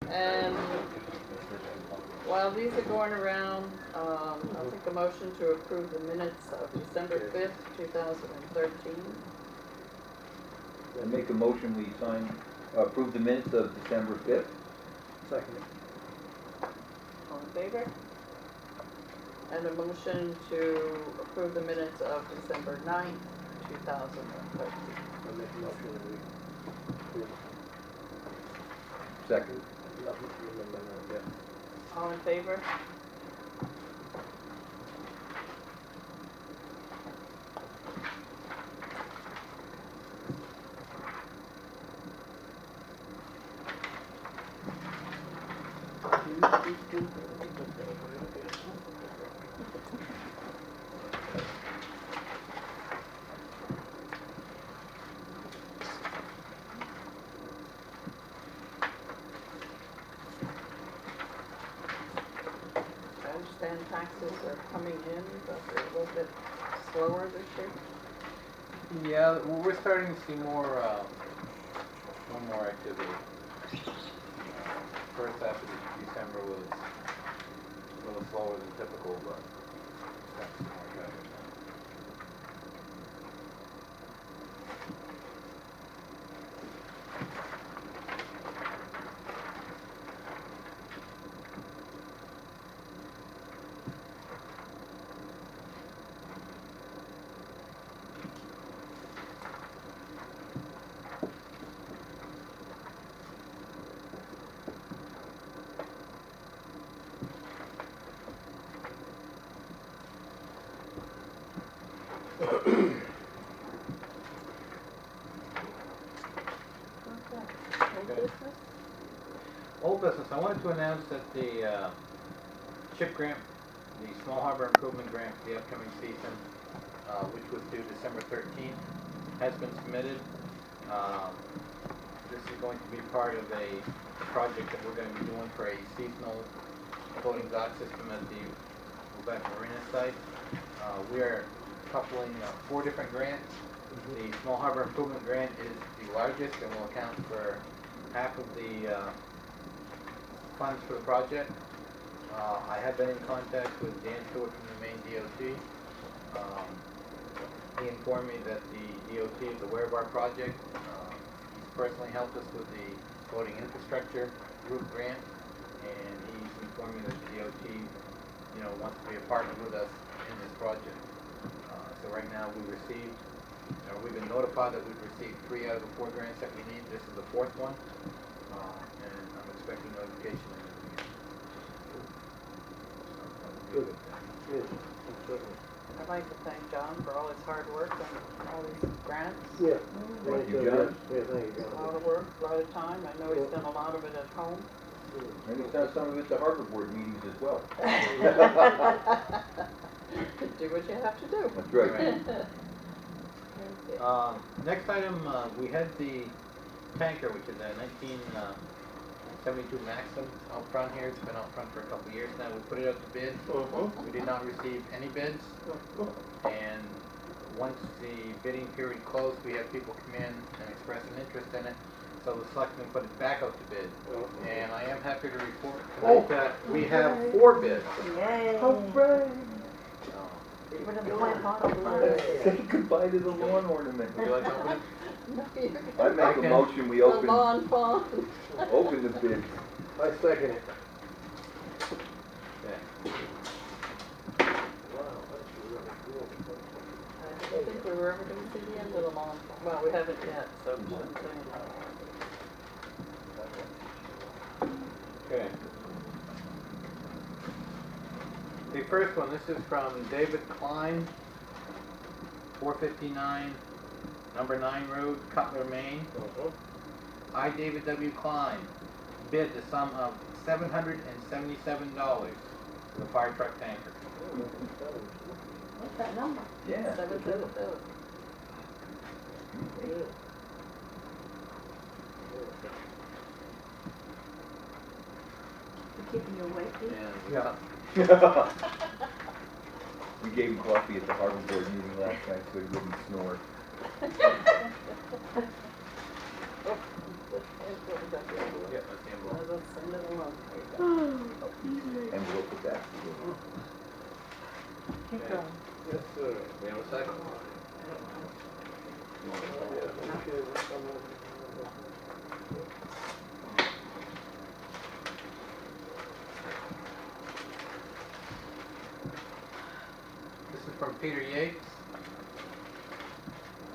And while these are going around, I'll take a motion to approve the minutes of December 5th, 2013. I make a motion, we approve the minutes of December 5th. Second. All in favor? And a motion to approve the minutes of December 9th, 2013. I make a motion that we approve. Second. Nothing to remember now, yeah. All in favor? I understand taxes are coming in, but they're a little bit slower this year. Yeah, well, we're starting to see more activity. First half of December was a little slower than typical, but that's more traffic now. Old business? Old business, I wanted to announce that the CHIP grant, the Small Harbor Improvement Grant for the upcoming season, which was due December 13th, has been submitted. This is going to be part of a project that we're going to be doing for a seasonal floating dock system at the Lubec Marina site. We are coupling 4 different grants. The Small Harbor Improvement Grant is the largest and will account for half of the funds for the project. I have been in contact with Dan Stewart from the Maine DOT. He informed me that the DOT is aware of our project. He's personally helped us with the floating infrastructure route grant, and he's informed me that the DOT, wants to be a partner with us in this project. So right now we've been notified that we've received 3 out of the 4 grants that we need. This is the 4th one, and I'm expecting notification in the week. Good. Yes, certainly. I'd like to thank John for all his hard work and all these grants. Yeah. Thank you, John. Yeah, thank you, A lot John. of work, a lot of time. I know he's done a lot of it at home. And he's done some of it at the Harbor Board meetings as well. Do what you have to do. That's right. Okay. Next item, we had the tanker, which is a 1972 Maxim out front here. It's been out front for a couple of years now. We put it out to bid. We did not receive any bids. And once the bidding period closed, we had people come in and express an interest in it. So the selectmen put it back out to bid. And I am happy to report tonight that we have 4 bids. Hooray! Even if you plant on Say goodbye to the lawn ornament. Would you like to open it? No, you can. I make a Okay. motion, we The open lawn fawn. the bids. I second it. Yeah. Wow, that's really cool. I don't think we were ever going to see the end of the lawn fawn. Well, we haven't yet, so we shouldn't say anything. Okay. The first one, this is from David Klein, 459, number 9 Road, Cutler, Maine. I, David W. Klein, bid the sum of $777 for the fire truck tanker. What's that number? Yeah. 777. You keeping you awake, Pete? And Yeah. We gave him coffee at the Harbor Board meeting last night so he wouldn't snore. Yeah, that's the envelope. Let's send it along. There you go. And we'll put that. Keep Okay. going. Yes, sir. We have a second? This is from Peter Yates,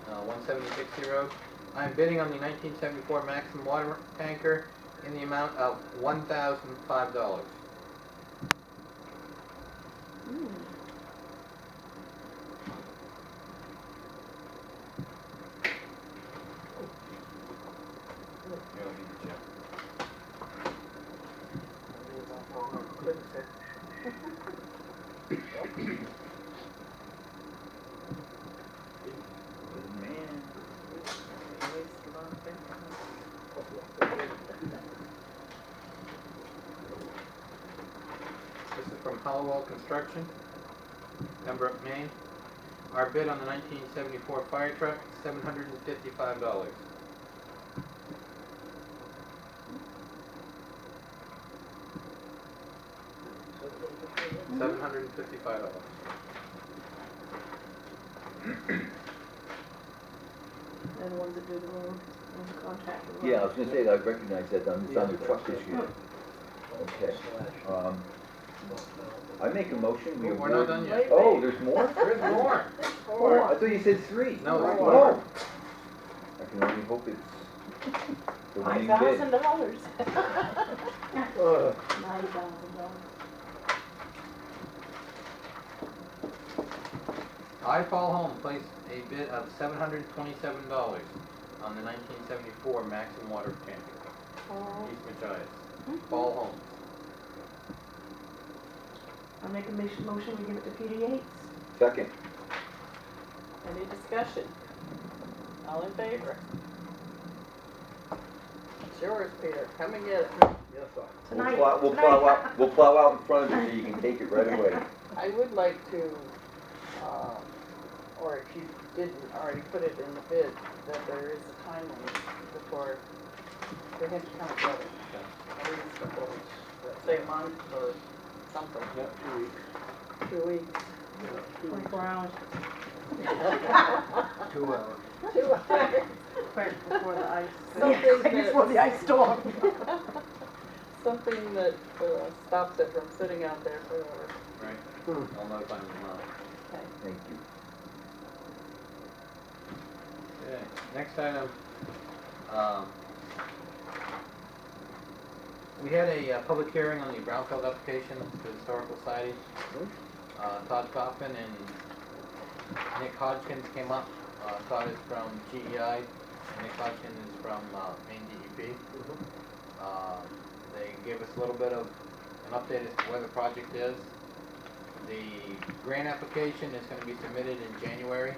176 Road. I am bidding on the 1974 Maxim water tanker in the amount of $1,005. You don't need the check. Man. This This is from Hollowell Construction, Pembroke, Maine. Our bid on the 1974 fire truck, $755. $755. And the ones that do the road, and the contractor. road. Yeah, I was gonna say, I recognize that it's on the truck this year. Okay, I make a motion, we We're not award. done yet. Oh, there's more? There's more. Oh, I thought you said 3. No, there's Oh. more. I can only hope it's the winning bid. $5,000. Uh, $9,000. I Fall Home placed a bid of $727 on the 1974 Maxim water tanker, East Machias. Fall Home. I make a motion, we give it to Peter Yates. Second. Any discussion? All in favor? It's yours, Peter. Come and get it. yes, sir. Tonight. We'll plow out in front of you so you can take it right away. I would like to, or if you didn't already put it in the bid, that there is a time limit before they have to come together. At least before, say a month or something. Yep, 2 weeks. 2 weeks. Yeah, 2 weeks. 24 hours. 2 hours. 2 hours. Right before the ice. Something Before the ice storm. Something that stops it from sitting out there forever. Right. Hmm. I'll notify them tomorrow. Okay. Thank you. Okay, next item. um, We had a public hearing on the brownfield application to the Historical Society. Todd Coffin and Nick Hodgkins came up. Todd is from GEI, and Nick Hodgkins is from Maine DEP. They gave us a little bit of an update as to where the project is. The grant application is going to be submitted in January.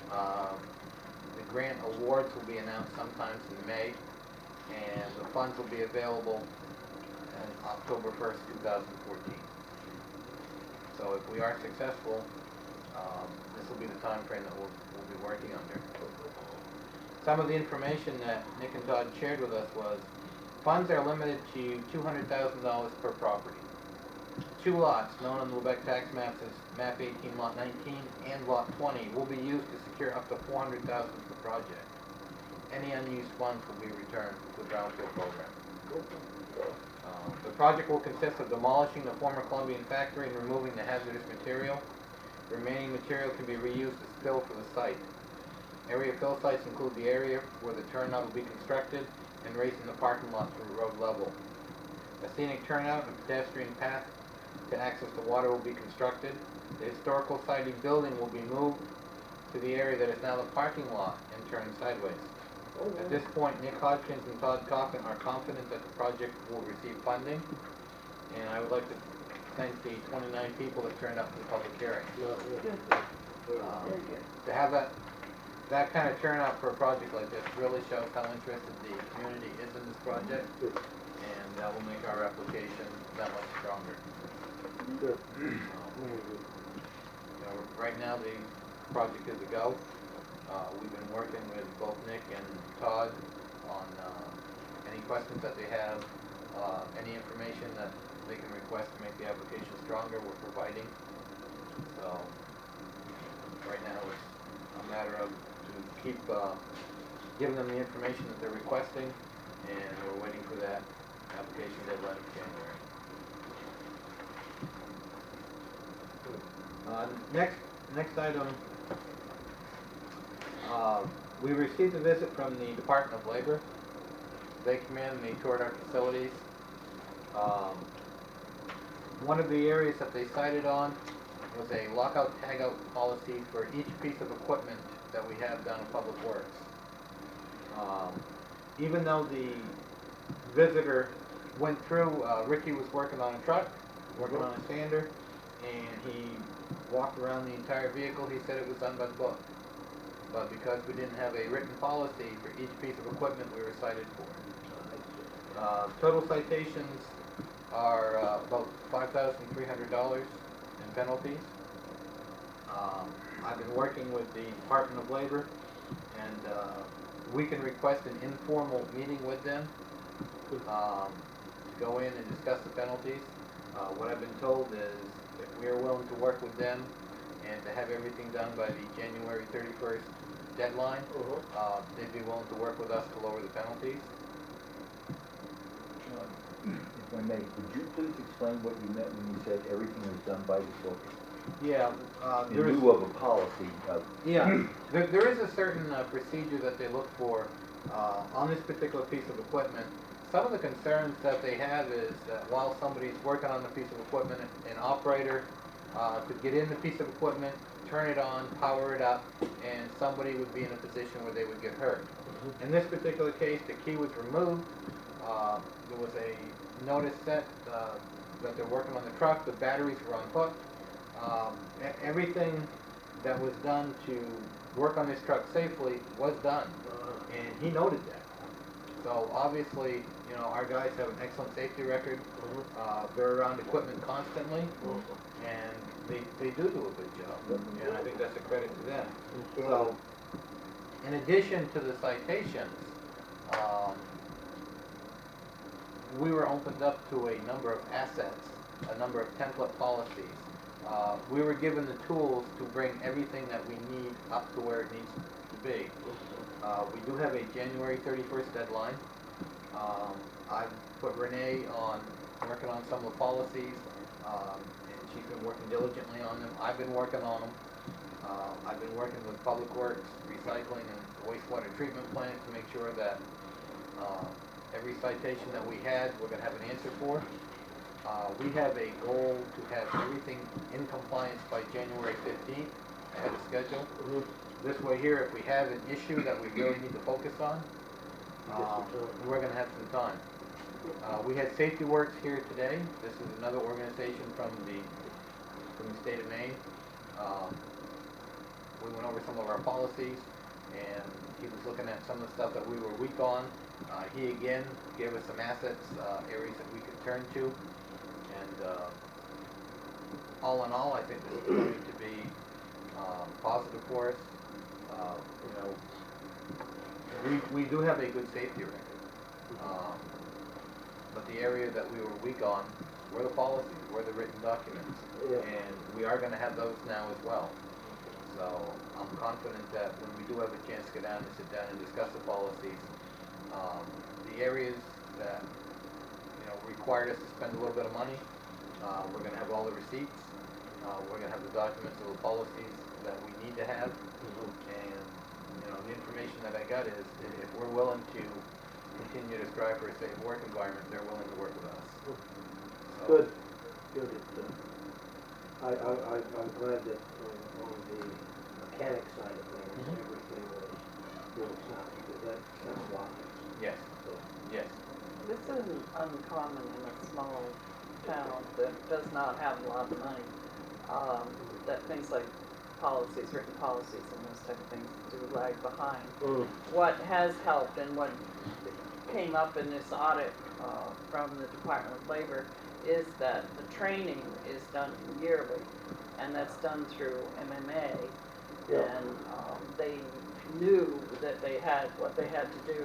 The grant awards will be announced sometimes in May, and the funds will be available on October 1st, 2014. So if we are successful, this will be the time frame that we'll be working under. Some of the information that Nick and Todd shared with us was funds are limited to $200,000 per property. 2 lots, known on the Lubec tax maps as map 18 lot 19 and lot 20, will be used to secure up to $400,000 per project. Any unused funds will be returned to the brownfield program. The project will consist of demolishing the former Columbian factory and removing the hazardous material. The remaining material can be reused as fill for the site. Area fill sites include the area where the turnout will be constructed and raising the parking lot to road level. A scenic turnout and pedestrian path to access the water will be constructed. The Historical Society building will be moved to the area that is now the parking lot and turned sideways. At this point, Nick Hodgkins and Todd Coffin are confident that the project will receive funding, and I would like to thank the 29 people that turned up to the public hearing. Very good. To have that kind of turnout for a project like this really shows how interested the community is in this project, and that will make our application that much stronger. Good. Right now the project is a go. We've been working with both Nick and Todd on any questions that they have, any information that they can request to make the application stronger, we're providing. So right now it's a matter of to keep giving them the information that they're requesting, and we're waiting for that application deadline in January. Next item, we received a visit from the Department of Labor. They came in, they toured our facilities. One of the areas that they cited on was a lockout tagout policy for each piece of equipment that we have down in Public Works. Even though the visitor went through, Ricky was working on a truck, working on a sander, and he walked around the entire vehicle. He said it was done by the book. But because we didn't have a written policy for each piece of equipment, we were cited for it. Total citations are about $5,300 in penalties. I've been working with the Department of Labor, and we can request an informal meeting with them to go in and discuss the penalties. What I've been told is if we are willing to work with them and to have everything done by the January 31st deadline, they'd be willing to work with us to lower the penalties. If I may, would you please explain what you meant when you said everything was done by the book? Yeah, In lieu of a policy. Yeah, there is a certain procedure that they look for on this particular piece of equipment. Some of the concerns that they have is that while somebody's working on the piece of equipment, an operator could get in the piece of equipment, turn it on, power it up, and somebody would be in a position where they would get hurt. In this particular case, the key was removed. There was a notice set that they're working on the truck. The batteries were unhooked. Everything that was done to work on this truck safely was done, and he noted that. So obviously, you know, our guys have an excellent safety record. They're around equipment constantly, and they do a good job, and I think that's a credit to them. So, in addition to the citations, we were opened up to a number of assets, a number of template policies. We were given the tools to bring everything that we need up to where it needs to be. We do have a January 31st deadline. I've put Renee on working on some of the policies, and she's been working diligently on them. I've been working on them. I've been working with Public Works, Recycling, and the wastewater treatment plant to make sure that every citation that we had, we're going to have an answer for. We have a goal to have everything in compliance by January 15th, ahead of schedule. This way here, if we have an issue that we really need to focus on, we're going to have some time. We had Safety Works here today. This is another organization from the state of Maine. We went over some of our policies, and he was looking at some of the stuff that we were weak on. He again gave us some assets, areas that we could turn to, and all in all, I think this is going to be positive for us. You know, we do have a good safety record, but the area that we were weak on were the policies, were the written documents, and we are going to have those now as well. So I'm confident that when we do have a chance to get down and sit down and discuss the policies, the areas that required us to spend a little bit of money, we're going to have all the receipts. We're going to have the documents of the policies that we need to have, and the information that I got is if we're willing to continue to strive for a safe work environment, they're willing to work with us. So, Good. I'm glad that on the mechanic side of things, everything was really sound, because that's wise. yes, So, yes. This isn't uncommon in a small town that does not have a lot of money, that things like policies, written policies and those type of things do lag behind. What has helped and what came up in this audit from the Department of Labor is that the training is done yearly, and that's done through MMA. And they knew that they had, what they had to do,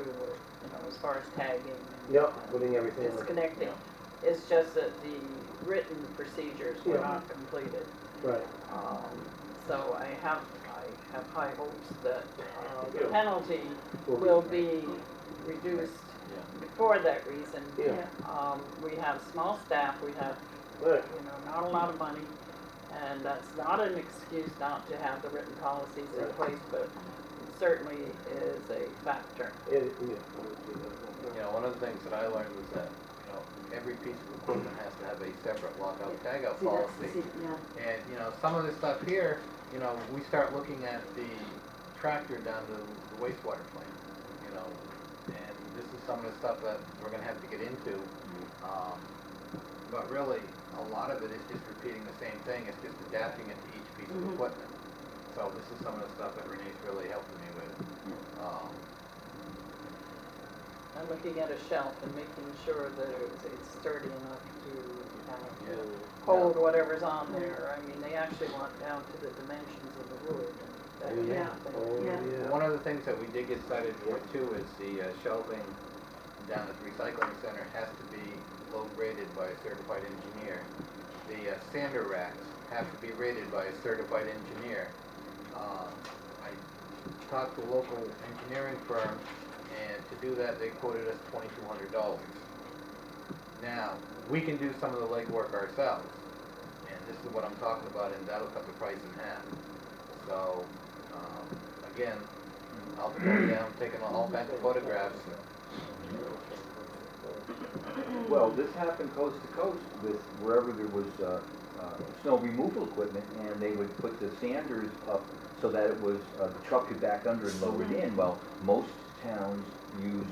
as far as tagging. and, Yep, putting everything in the, disconnecting. Yeah. It's just that the written procedures were Yeah. not completed. right. So I have high hopes that the Yeah. penalty Will be- will be reduced Yeah. for that reason. Yeah. We have small staff, we have, Right. not a lot of money, and that's not an excuse not to have the written policies in Right. place, but it certainly is a factor. Yeah, I would see that. You know, one of the things that I learned was that, every piece of equipment has to have a separate lockout, tagout See, that's the policy. yeah. And, some of this stuff here, we start looking at the tractor down to the wastewater plant, and this is some of the stuff that we're gonna have to get into. But really, a lot of it is just repeating the same thing, it's just adapting it to each piece of equipment. So this is some of the stuff that Renee's really helping me with. I'm looking at a shelf and making sure that it's sturdy enough to Yeah. hold whatever's on there. I mean, they actually want down to the dimensions of the wood and that kind Yeah. of thing. Oh, Yeah. yeah. One of the things that we did get cited for too is the shelving down at the recycling center has to be low graded by a certified engineer. The sander racks have to be rated by a certified engineer. I talked to a local engineering firm, and to do that they quoted us $2,200. Now, we can do some of the legwork ourselves, and this is what I'm talking about, and that'll cut the price in half. So, again, I'll be going down, taking all kinds of photographs. Well, this happened coast to coast with wherever there was snow removal equipment, and they would put the sanders up so that it was, the truck could back under and lower it in. Well, most towns used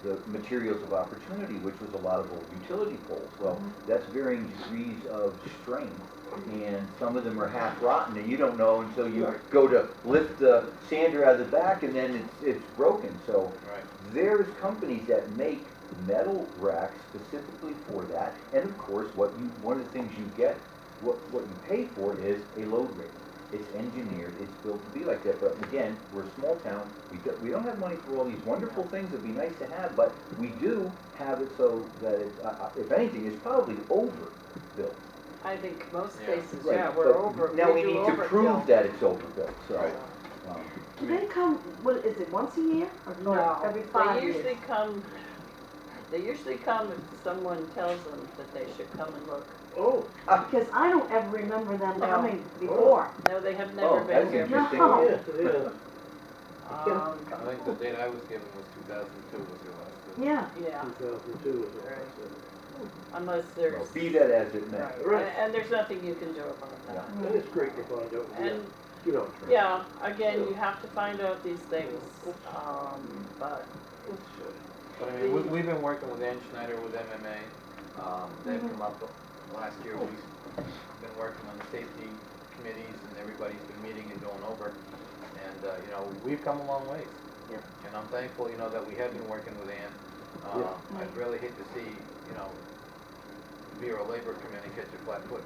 the materials of opportunity, which was a lot of old utility poles. Well, that's varying degrees of strength, and some of them are half rotten, and you don't know until you go to lift the sander out of the back, and then it's broken. So Right. there's companies that make metal racks specifically for that, and of course, one of the things you get, what you pay for is a load rating. It's engineered, it's built to be like that, but again, we're a small town, we don't have money for all these wonderful things that'd be nice to have, but we do have it so that it, if anything, it's probably overbuilt. I think most Yeah. cases, Right, yeah, we're but over. now we do need to overkill. prove that it's overbuilt, so. Right. um, Do they come, what, is it once a year or No, every 5 they years? usually come, if someone tells them that they should come and look. Oh, Because I don't ever remember them No. coming before. No, they have never Oh, been that's here. interesting. No. yes, it is. I think the date I was given was 2002 was the last. Yeah. Yeah, 2002 is what Right. I said. unless well, there's, be that as it may. right, Right. and there's nothing you can do about that. And it's great to find out, And, you know, try. yeah, again, you have to find out these things, but But I mean, we've been working with Ann Schneider with MMA. They've come up, last year we've been working on the safety committees, and everybody's been meeting and going over. And, we've come a long ways. Yeah. And I'm thankful, that we have been working with Ann. Yeah. I'd really hate to see, Bureau of Labor come in and catch a flat foot.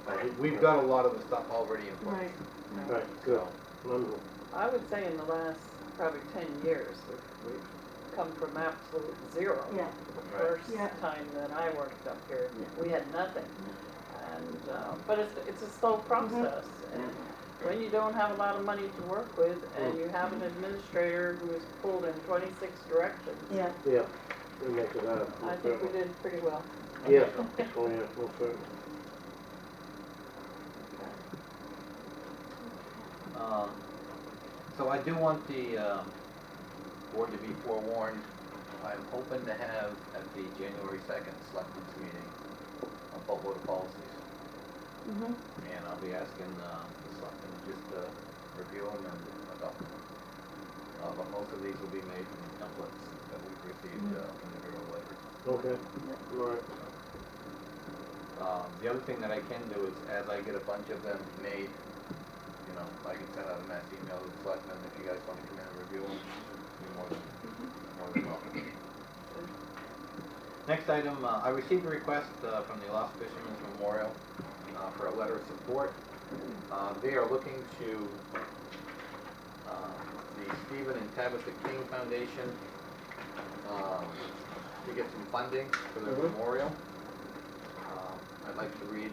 Right, We've got a lot of the stuff already in place. right. Right, good, wonderful. I would say in the last probably 10 years, we've come from absolute zero. Yeah. The Right. first Yeah. time that I worked up here, Yeah. we had nothing. And, but it's a slow process. And when you don't have a lot of money to work with, and you have an administrator who is pulled in 26 directions, Yeah. Yeah, it makes it out. I think we did pretty well. Yeah, oh, yeah, most certainly. So I do want the board to be forewarned. I'm hoping to have at the January 2nd selectmen's meeting a boatload of policies. Mm-hmm. And I'll be asking the selectmen just to review them and adopt them. But most of these will be made from templates that we've received from the Bureau of Labor. Okay, all right. The other thing that I can do is, as I get a bunch of them made, I can send out a mass email to the selectmen if you guys want to come in and review them. You're more than welcome. Next item, I received a request from the Lost Fishermen's Memorial for a letter of support. They are looking to the Stephen and Tabitha King Foundation to get some funding for the Mhm. memorial. I'd like to read,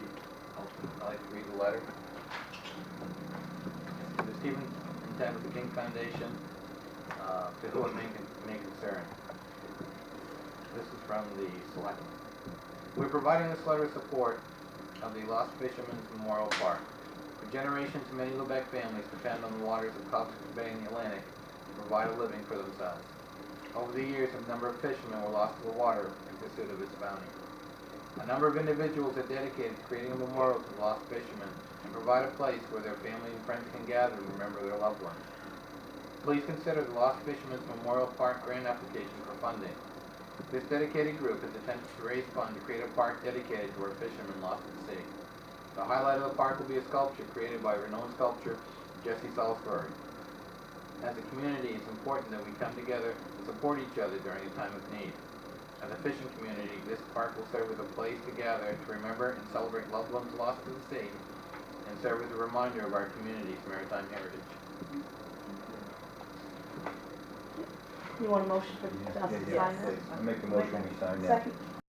I'd like to read the letter. To the Stephen and Tabitha King Foundation, to whom it may concern. This is from the Selectmen. We're providing this letter of support of the Lost Fishermen's Memorial Park. For generations, many Lubec families depend on the waters of Cobscook Bay in the Atlantic to provide a living for themselves. Over the years, a number of fishermen were lost to the water in pursuit of its bounty. A number of individuals are dedicated to creating a memorial to the lost fishermen and provide a place where their family and friends can gather and remember their loved ones. Please consider the Lost Fishermen's Memorial Park grant application for funding. This dedicated group has attempted to raise funds to create a park dedicated to our fishermen lost at sea. The highlight of the park will be a sculpture created by renowned sculptor Jesse Salisbury. As a community, it's important that we come together and support each other during a time of need. As a fishing community, this park will serve as a place to gather to remember and celebrate loved ones lost to the sea, and serve as a reminder of our community's maritime heritage. You want a motion for Yeah, us to yeah, sign that? please. I make a motion, we sign that. Second.